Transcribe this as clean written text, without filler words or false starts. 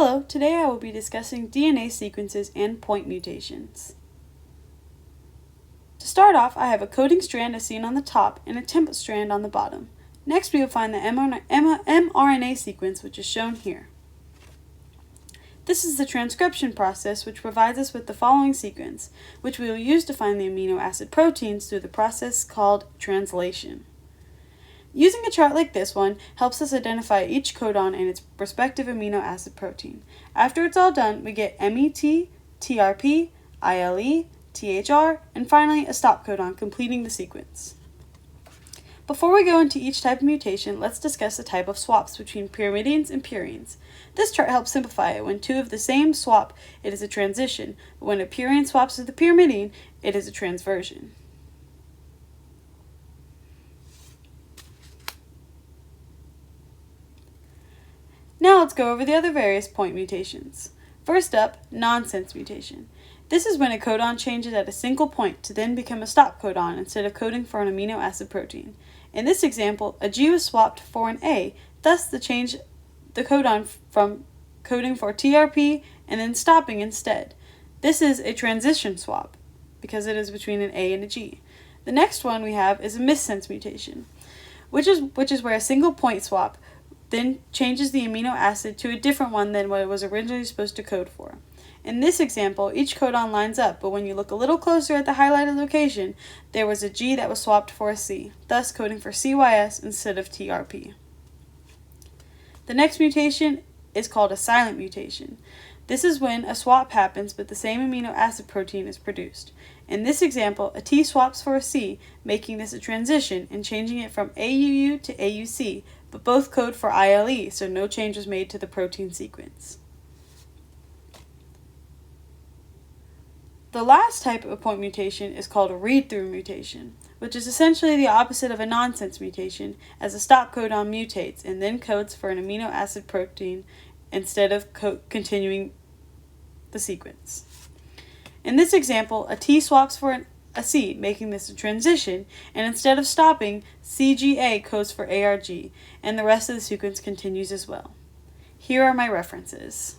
Hello, today I will be discussing DNA sequences and point mutations. To start off, I have a coding strand as seen on the top and a template strand on the bottom. Next, we will find the mRNA sequence, which is shown here. This is the transcription process, which provides us with the following sequence, which we will use to find the amino acid proteins through the process called translation. Using a chart like this one helps us identify each codon and its respective amino acid protein. After it's all done, we get MET, TRP, ILE, THR, and finally a stop codon completing the sequence. Before we go into each type of mutation, let's discuss the type of swaps between pyrimidions and purines. This chart helps simplify it. When two of the same swap, it is a transition, but when a purine swaps with a pyrimidine, it is a transversion. Now let's go over the other various point mutations. First up, nonsense mutation. This is when a codon changes at a single point to then become a stop codon instead of coding for an amino acid protein. In this example, a G was swapped for an A, thus the codon from coding for TRP and then stopping instead. This is a transition swap because it is between an A and a G. The next one we have is a missense mutation, which is where a single point swap then changes the amino acid to a different one than what it was originally supposed to code for. In this example, each codon lines up, but when you look a little closer at the highlighted location, there was a G that was swapped for a C, thus coding for CYS instead of TRP. The next mutation is called a silent mutation. This is when a swap happens but the same amino acid protein is produced. In this example, a T swaps for a C, making this a transition and changing it from AUU to AUC, but both code for ILE, so no change was made to the protein sequence. The last type of point mutation is called a read-through mutation, which is essentially the opposite of a nonsense mutation, as a stop codon mutates and then codes for an amino acid protein instead of continuing the sequence. In this example, a T swaps for a C, making this a transition, and instead of stopping, CGA codes for ARG, and the rest of the sequence continues as well. Here are my references.